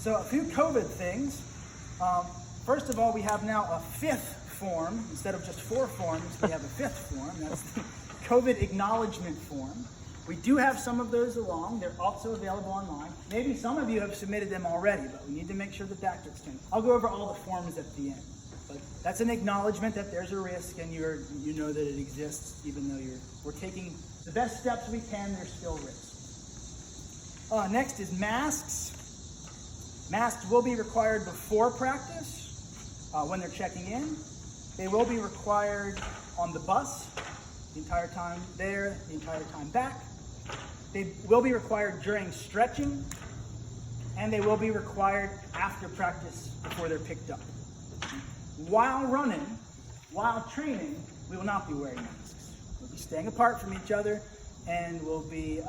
So a few COVID things. First of all, we have now a fifth form. Instead of just 4 forms, we have a fifth form. That's the COVID acknowledgement form. We do have some of those along. They're also available online. Maybe some of you have submitted them already, but we need to make sure that that gets done. I'll go over all the forms at the end. But that's an acknowledgement that there's a risk and you know that it exists, even though we're taking the best steps we can, there's still risk. Next is masks. Masks will be required before practice when they're checking in. They will be required on the bus the entire time there, the entire time back. They will be required during stretching, and they will be required after practice before they're picked up. While running, while training, we will not be wearing masks. We'll be staying apart from each other, and we'll be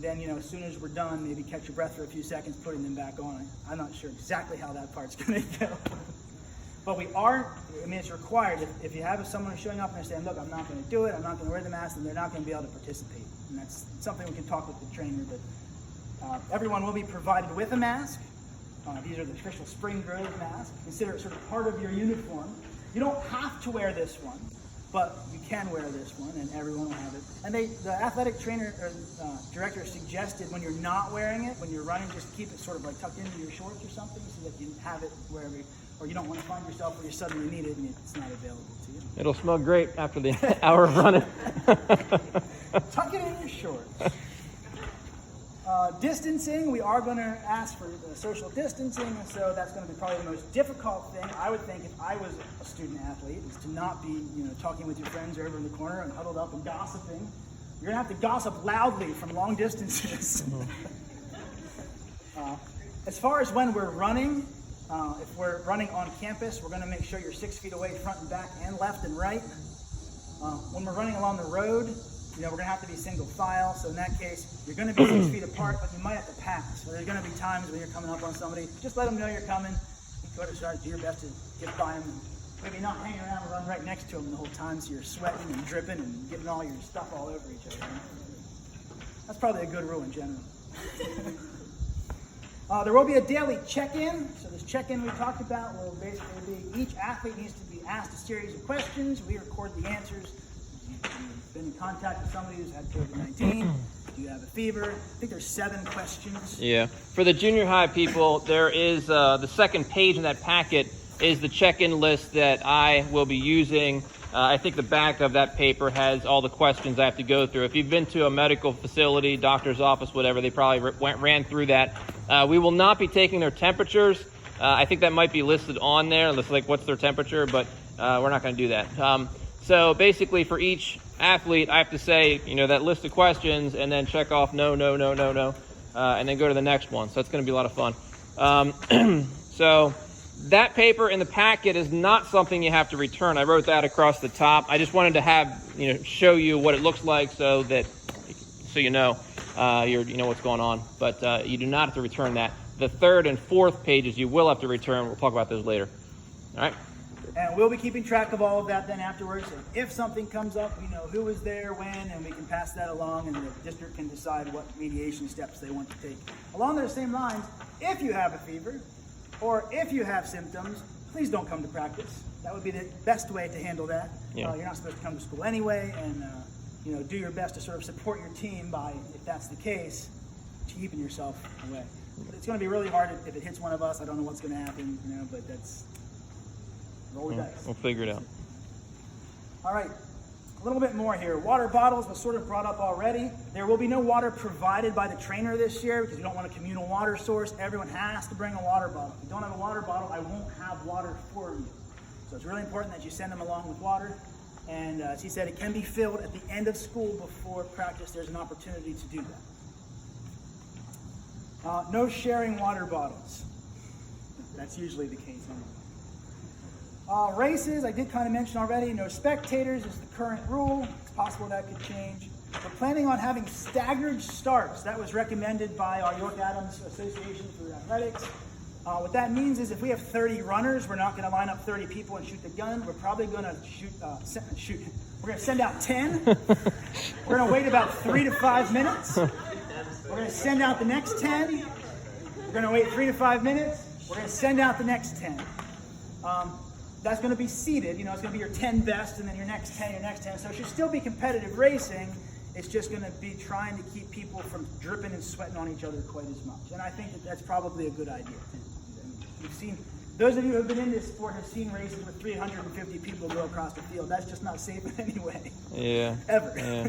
then, as soon as we're done, maybe catch your breath for a few seconds, putting them back on. I'm not sure exactly how that part's going to go. But it's required. If you have someone who's showing up and they're saying, look, I'm not going to do it, I'm not going to wear the mask, then they're not going to be able to participate. And that's something we can talk with the trainer, but everyone will be provided with a mask. These are the official Spring Grove masks. Consider it sort of part of your uniform. You don't have to wear this one, but you can wear this one, and everyone will have it. And the athletic trainer or director suggested when you're not wearing it, when you're running, just keep it sort of like tucked into your shorts or something, so that you have it wherever, or you don't want to find yourself where you suddenly need it and it's not available to you. It'll smell great after the hour of running. Tuck it in your shorts. Distancing, we are going to ask for social distancing, so that's going to be probably the most difficult thing, I would think, if I was a student athlete, is to not be talking with your friends over in the corner and huddled up and gossiping. You're going to have to gossip loudly from long distances. As far as when we're running, if we're running on campus, we're going to make sure you're 6 feet away front and back and left and right. When we're running along the road, we're going to have to be single file, so in that case, you're going to be 6 feet apart, but you might have to pass. So there's going to be times when you're coming up on somebody, just let them know you're coming. You go to start, do your best to get by them, and maybe not hang around and run right next to them the whole time, so you're sweating and dripping and getting all your stuff all over each other. That's probably a good rule in general. There will be a daily check-in. So this check-in we talked about will basically be each athlete needs to be asked a series of questions. We record the answers. You've been in contact with somebody who's had COVID-19. Do you have a fever? I think there's 7 questions. Yeah. For the junior high people, there is the second page in that packet is the check-in list that I will be using. I think the back of that paper has all the questions I have to go through. If you've been to a medical facility, doctor's office, whatever, they probably ran through that. We will not be taking their temperatures. I think that might be listed on there. It's like what's their temperature, but we're not going to do that. So basically for each athlete, I have to say, that list of questions and then check off no, and then go to the next one. So it's going to be a lot of fun. So that paper in the packet is not something you have to return. I wrote that across the top. I just wanted to have, show you what it looks like so you know what's going on. But you do not have to return that. The 3rd and 4th pages you will have to return. We'll talk about those later. All right. And we'll be keeping track of all of that then afterwards. And if something comes up, we know who was there, when, and we can pass that along, and the district can decide what mediation steps they want to take. Along those same lines, if you have a fever, or if you have symptoms, please don't come to practice. That would be the best way to handle that. Yeah. You're not supposed to come to school anyway, and do your best to sort of support your team by, if that's the case, keeping yourself away. But it's going to be really hard if it hits one of us. I don't know what's going to happen, but that's roll the dice. We'll figure it out. All right, a little bit more here. Water bottles was sort of brought up already. There will be no water provided by the trainer this year because we don't want a communal water source. Everyone has to bring a water bottle. If you don't have a water bottle, I won't have water for you. So it's really important that you send them along with water. And as he said, it can be filled at the end of school before practice. There's an opportunity to do that. No sharing water bottles. That's usually the case anyway. Races, I did kind of mention already. No spectators is the current rule. It's possible that could change. We're planning on having staggered starts. That was recommended by our York Adams Association for Athletics. What that means is if we have 30 runners, we're not going to line up 30 people and shoot the gun. We're probably going to we're going to send out 10. We're going to wait about 3 to 5 minutes. We're going to send out the next 10. We're going to wait 3 to 5 minutes. We're going to send out the next 10. That's going to be seeded. You know, it's going to be your 10 best, and then your next 10, your next 10. So it should still be competitive racing. It's just going to be trying to keep people from dripping and sweating on each other quite as much. And I think that that's probably a good idea. You've seen, those of you who have been in this sport have seen races with 350 people go across the field. That's just not safe in any way. Yeah. Ever. Yeah.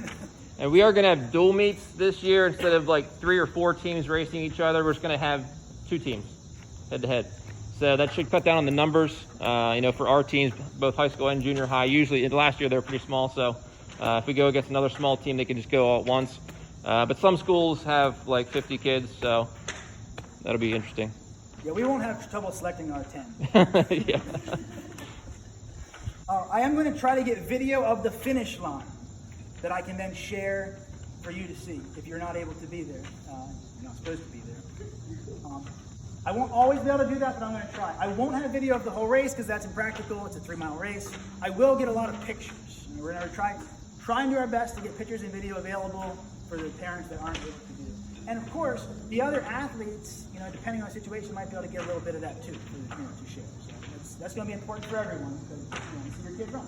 And we are going to have dual meets this year instead of like 3 or 4 teams racing each other. We're just going to have 2 teams head to head. So that should cut down on the numbers. You know, for our teams, both high school and junior high, usually last year they were pretty small. So if we go against another small team, they can just go all at once. But some schools have like 50 kids, so that'll be interesting. Yeah, we won't have trouble selecting our 10. Yeah. I am going to try to get video of the finish line that I can then share for you to see if you're not able to be there. You're not supposed to be there. I won't always be able to do that, but I'm going to try. I won't have video of the whole race because that's impractical. It's a 3-mile race. I will get a lot of pictures. And we're going to try and do our best to get pictures and video available for the parents that aren't able to do it. And of course, the other athletes, you know, depending on the situation, might be able to get a little bit of that too, to share. So that's going to be important for everyone because you want to see your kid run.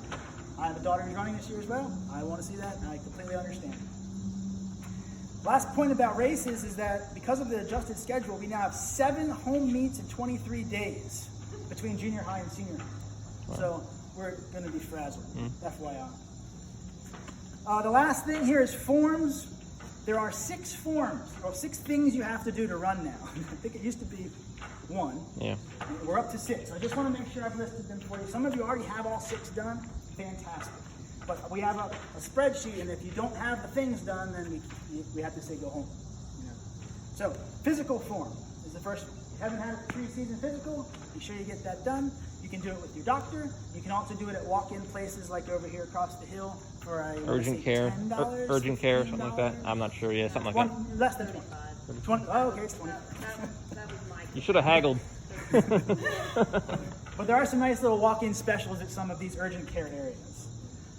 I have a daughter who's running this year as well. I want to see that, and I completely understand. Last point about races is that because of the adjusted schedule, we now have 7 home meets in 23 days between junior high and senior high. Wow. So we're going to be frazzled, FYI. The last thing here is forms. There are 6 forms, or 6 things you have to do to run now. I think it used to be 1. Yeah. We're up to 6. I just want to make sure I've listed them for you. Some of you already have all 6 done. Fantastic. But we have a spreadsheet, and if you don't have the things done, then we have to say go home. You know? So physical form is the first one. If you haven't had a pre-season physical, be sure you get that done. You can do it with your doctor. You can also do it at walk-in places like over here across the hill for a urgent care, $10, urgent care, something like that. I'm not sure. Yeah, something like that. Less than 20. Oh, okay, it's 20. You should have haggled. But there are some nice little walk-in specials at some of these urgent care areas.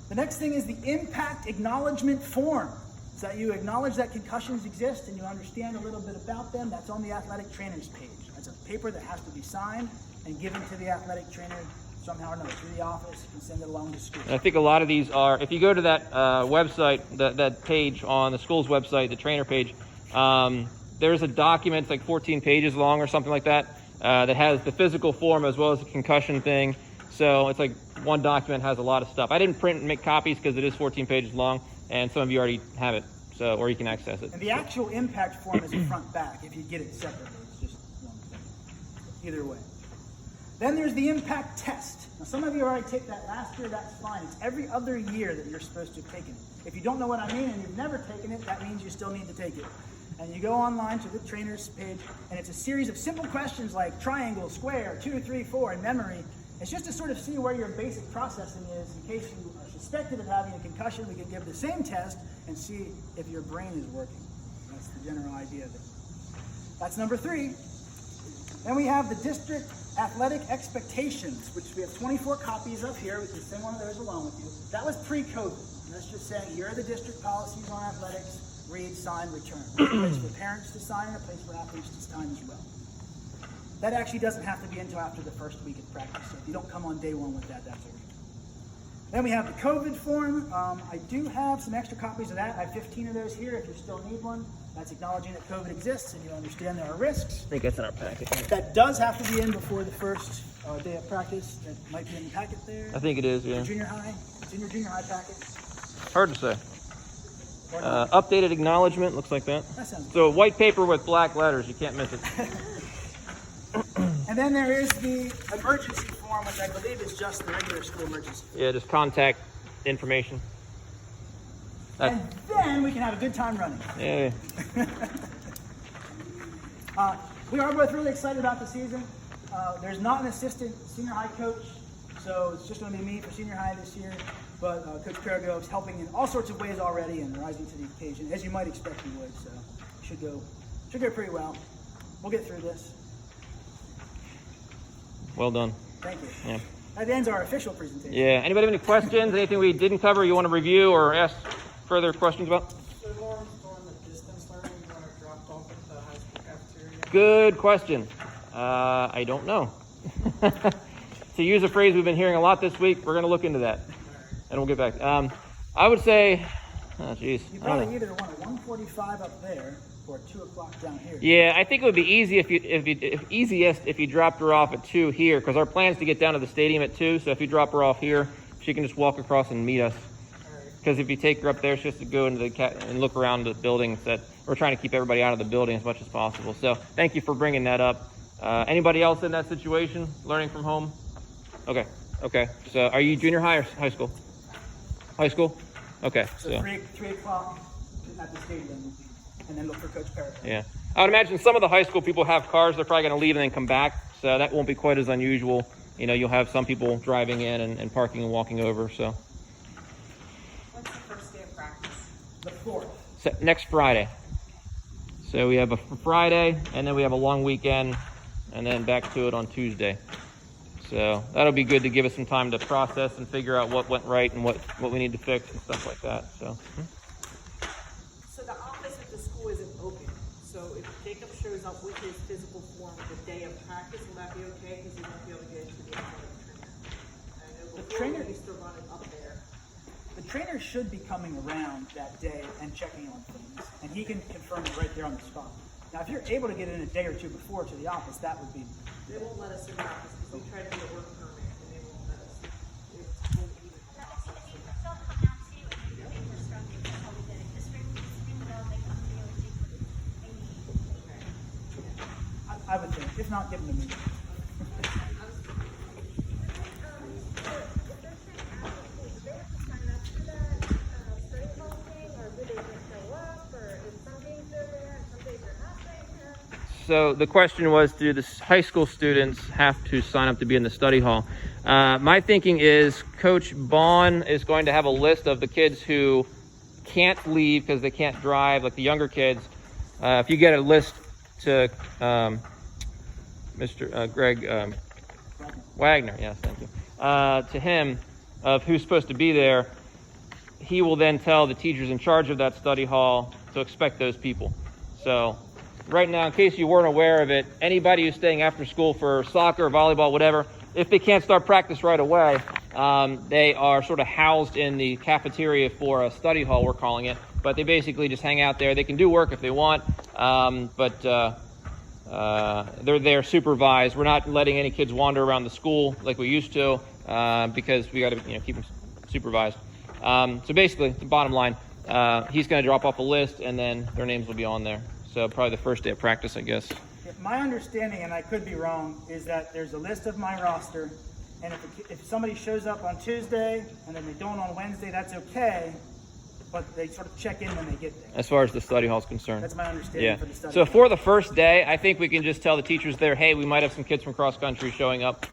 The next thing is the impact acknowledgement form. So that you acknowledge that concussions exist and you understand a little bit about them. That's on the athletic trainer's page. That's a paper that has to be signed and given to the athletic trainer somehow or another through the office. You can send it along to school. And I think a lot of these are, if you go to that website, that page on the school's website, the trainer page, there's a document, it's like 14 pages long or something like that, that has the physical form as well as the concussion thing. So it's like one document has a lot of stuff. I didn't print and make copies because it is 14 pages long, and some of you already have it, so or you can access it. And the actual impact form is a front back. If you get it separately, it's just one thing. Either way. Then there's the impact test. Now some of you already take that last year, that's fine. It's every other year that you're supposed to have taken it. If you don't know what I mean and you've never taken it, that means you still need to take it. And you go online to the trainer's page, and it's a series of simple questions like triangle, square, 2, 3, 4 in memory. It's just to sort of see where your basic processing is in case you are suspected of having a concussion. We can give the same test and see if your brain is working. That's the general idea of it. That's number 3. Then we have the district athletic expectations, which we have 24 copies of here. We can send one of those along with you. That was pre-COVID. That's just saying here are the district policies on athletics. Read, sign, return. There's a place for parents to sign and a place for athletes to sign as well. That actually doesn't have to be until after the first week of practice. So if you don't come on day 1 with that, that's okay. Then we have the COVID form. I do have some extra copies of that. I have 15 of those here if you still need one. That's acknowledging that COVID exists and you understand there are risks. I think that's in our packet. That does have to be in before the first day of practice. That might be in the packet there. I think it is, yeah. Junior high. It's in your junior high packet. Hard to say. Updated acknowledgement, looks like that. That sounds good. So white paper with black letters, you can't miss it. And then there is the emergency form, which I believe is just the regular school emergency form. Yeah, just contact information. And then we can have a good time running. Yeah. We are both really excited about the season. There's not an assistant senior high coach, so it's just going to be me for senior high this year. But Coach Perigo is helping in all sorts of ways already and rising to the occasion, as you might expect he would. So it should go pretty well. We'll get through this. Well done. Thank you. Yeah. That ends our official presentation. Yeah. Anybody have any questions? Anything we didn't cover you want to review or ask further questions about? So more on the distance learning, you want to drop off at the high school cafeteria? Good question. I don't know. To use a phrase we've been hearing a lot this week, we're going to look into that, and we'll get back. I would say, oh geez, You I don't know. probably either want a 145 up there or 2 o'clock down here. Yeah, I think it would be easy easiest if you dropped her off at 2 here, because our plan is to get down to the stadium at 2. So if you drop her off here, she can just walk across and meet us. Because if you take her up there, she has to go into the and look around the buildings. That we're trying to keep everybody out of the building as much as possible. So thank you for bringing that up. Anybody else in that situation, learning from home? Okay. So are you junior high or high school? High school. Okay. So 3 o'clock at the stadium, and then look for Coach Parrott. Yeah. I would imagine some of the high school people have cars. They're probably going to leave and then come back. So that won't be quite as unusual. You know, you'll have some people driving in and parking and walking over. So. What's the first day of practice? The 4th. So next Friday. So we have a Friday, and then we have a long weekend, and then back to it on Tuesday. So that'll be good to give us some time to process and figure out what went right and what we need to fix and stuff like that. So. So the office at the school isn't open. So if Jacob shows up with his physical form the day of practice, will that be okay? Because he won't be able to get into the athletic trainer. I know before trainer- we used to run it up there. The trainer should be coming around that day and checking on things, and he can confirm it right there on the spot. Now, if you're able to get in a day or two before to the office, that would be. They won't let us in the office because we tried to get a work permit and they won't let us. It's a whole even process. I would think. If not, give them to me. So the question was, do the high school students have to sign up to be in the study hall? My thinking is Coach Bond is going to have a list of the kids who can't leave because they can't drive, like the younger kids. If you get a list to Mr. Greg Wagner, yes, thank you, to him of who's supposed to be there, he will then tell the teachers in charge of that study hall to expect those people. So right now, in case you weren't aware of it, anybody who's staying after school for soccer, volleyball, whatever, if they can't start practice right away, they are sort of housed in the cafeteria for a study hall, we're calling it. But they basically just hang out there. They can do work if they want, but they're there supervised. We're not letting any kids wander around the school like we used to because we got to keep them supervised. So basically, the bottom line, he's going to drop off a list, and then their names will be on there. So probably the first day of practice, I guess. My understanding, and I could be wrong, is that there's a list of my roster, and if somebody shows up on Tuesday and then they don't on Wednesday, that's okay, but they sort of check in when they get there. As far as the study hall is concerned. That's my understanding for the study So hall. for the first day, I think we can just tell the teachers there, hey, we might have some kids from cross country showing up.